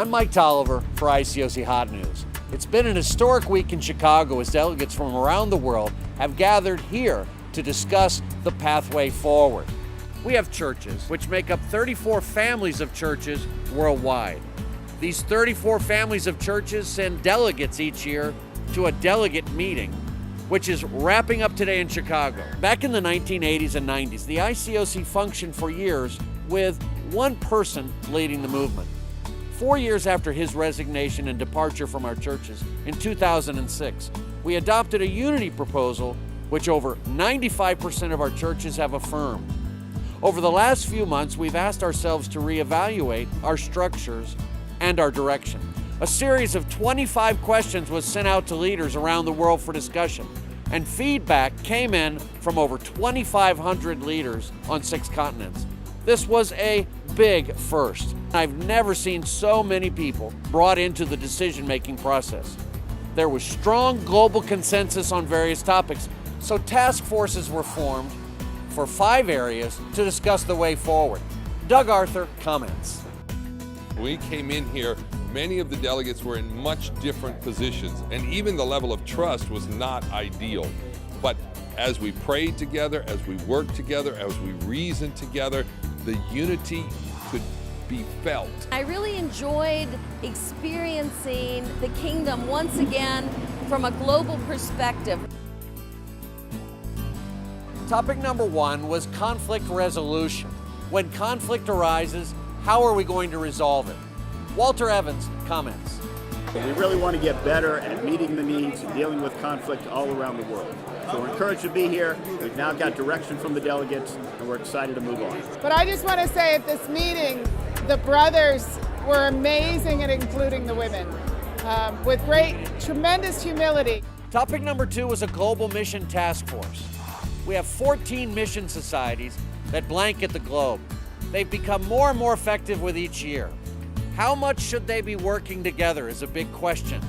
I'm Mike Tolliver for ICOC HotNews. It's been an historic week in Chicago as delegates from around the world have gathered here to discuss the pathway forward. We have churches, which make up 34 families of churches worldwide. These 34 families of churches send delegates each year to a delegate meeting, which is wrapping up today in Chicago. Back in the 1980s and 90s, the ICOC functioned for years with one person leading the movement. 4 years after his resignation and departure from our churches in 2006, we adopted a unity proposal which over 95% of our churches have affirmed. Over the last few months, we've asked ourselves to reevaluate our structures and our direction. A series of 25 questions was sent out to leaders around the world for discussion, and feedback came in from over 2,500 leaders on 6 continents. This was a big first. I've never seen so many people brought into the decision-making process. There was strong global consensus on various topics, so task forces were formed for 5 areas to discuss the way forward. Doug Arthur comments. When we came in here, many of the delegates were in much different positions, and even the level of trust was not ideal. But as we prayed together, as we worked together, as we reasoned together, the unity could be felt. I really enjoyed experiencing the kingdom once again from a global perspective. Topic number 1 was conflict resolution. When conflict arises, how are we going to resolve it? Walter Evans comments. We really want to get better at meeting the needs and dealing with conflict all around the world. So we're encouraged to be here. We've now got direction from the delegates, and we're excited to move on. But I just want to say at this meeting, the brothers were amazing at including the women with tremendous humility. Topic number 2 was a global mission task force. We have 14 mission societies that blanket the globe. They've become more and more effective with each year. How much should they be working together is a big question.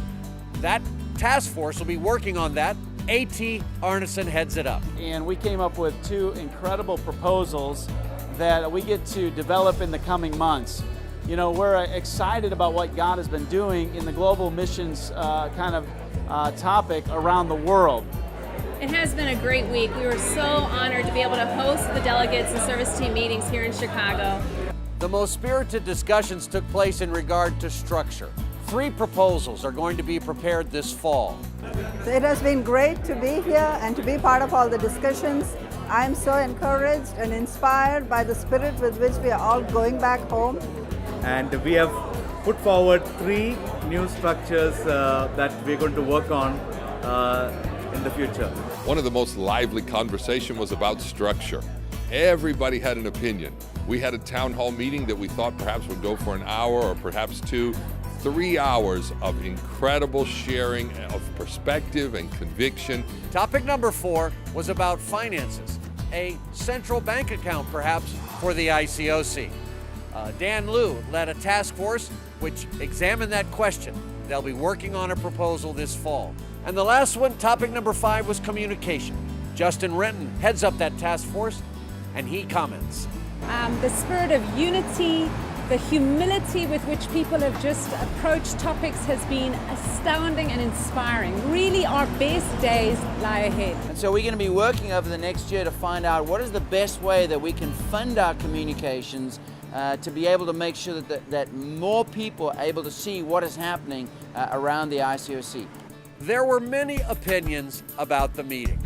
That task force will be working on that. A.T. Arneson heads it up. And we came up with 2 incredible proposals that we get to develop in the coming months. You know, we're excited about what God has been doing in the global missions topic around the world. It has been a great week. We were so honored to be able to host the delegates and service team meetings here in Chicago. The most spirited discussions took place in regard to structure. 3 proposals are going to be prepared this fall. So it has been great to be here and to be part of all the discussions. I am so encouraged and inspired by the spirit with which we are all going back home. And we have put forward 3 new structures that we're going to work on in the future. One of the most lively conversation was about structure. Everybody had an opinion. We had a town hall meeting that we thought perhaps would go for an hour or perhaps 2. 3 hours of incredible sharing of perspective and conviction. Topic number 4 was about finances, a central bank account perhaps for the ICOC. Dan Liu led a task force which examined that question. They'll be working on a proposal this fall. And the last one, topic number 5, was communication. Justin Renton heads up that task force, and he comments. The spirit of unity, the humility with which people have just approached topics has been astounding and inspiring. Really, our best days lie ahead. And so we're going to be working over the next year to find out what is the best way that we can fund our communications to be able to make sure that more people are able to see what is happening around the ICOC. There were many opinions about the meeting.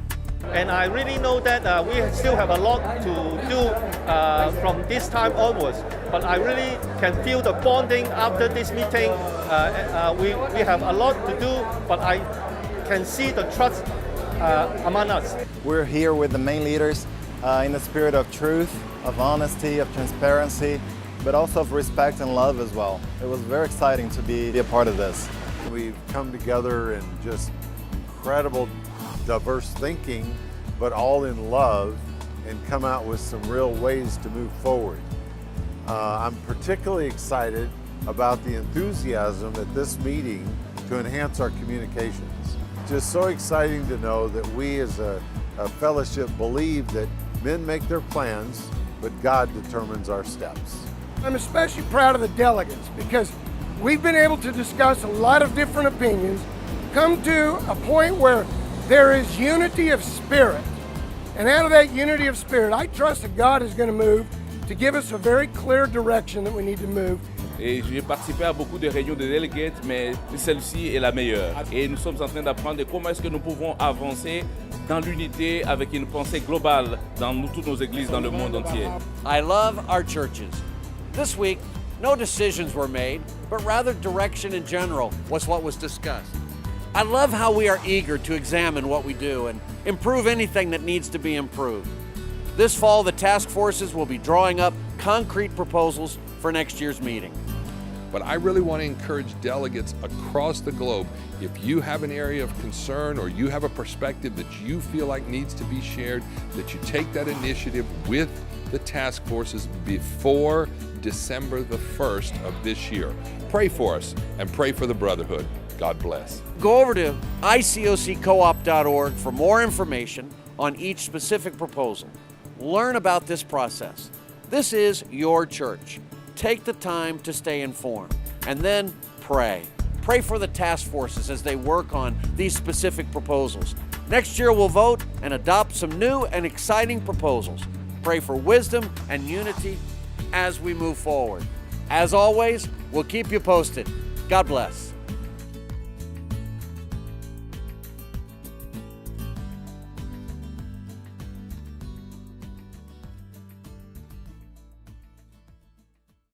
And I really know that we still have a lot to do from this time onwards. But I really can feel the bonding after this meeting. We have a lot to do, but I can see the trust among us. We're here with the main leaders in the spirit of truth, of honesty, of transparency, but also of respect and love as well. It was very exciting to be a part of this. We've come together in just incredible diverse thinking, but all in love, and come out with some real ways to move forward. I'm particularly excited about the enthusiasm at this meeting to enhance our communications. Just so exciting to know that we as a fellowship believe that men make their plans, but God determines our steps. I'm especially proud of the delegates because we've been able to discuss a lot of different opinions, come to a point where there is unity of spirit. And out of that unity of spirit, I trust that God is going to move to give us a very clear direction that we need to move. Et j'ai participé à beaucoup de réunions de Delegates, mais celle-ci est la meilleure. Et nous sommes en train d'apprendre comment est-ce que nous pouvons avancer dans l'unité avec une pensée globale dans toutes nos églises dans le monde entier. I love our churches. This week, no decisions were made, but rather direction in general was what was discussed. I love how we are eager to examine what we do and improve anything that needs to be improved. This fall, the task forces will be drawing up concrete proposals for next year's meeting. But I really want to encourage delegates across the globe, if you have an area of concern or you have a perspective that you feel like needs to be shared, that you take that initiative with the task forces before December the 1st of this year. Pray for us and pray for the Brotherhood. God bless. Go over to ICOCcoop.org for more information on each specific proposal. Learn about this process. This is your church. Take the time to stay informed, and then pray. Pray for the task forces as they work on these specific proposals. Next year we'll vote and adopt some new and exciting proposals. Pray for wisdom and unity as we move forward. As always, we'll keep you posted. God bless.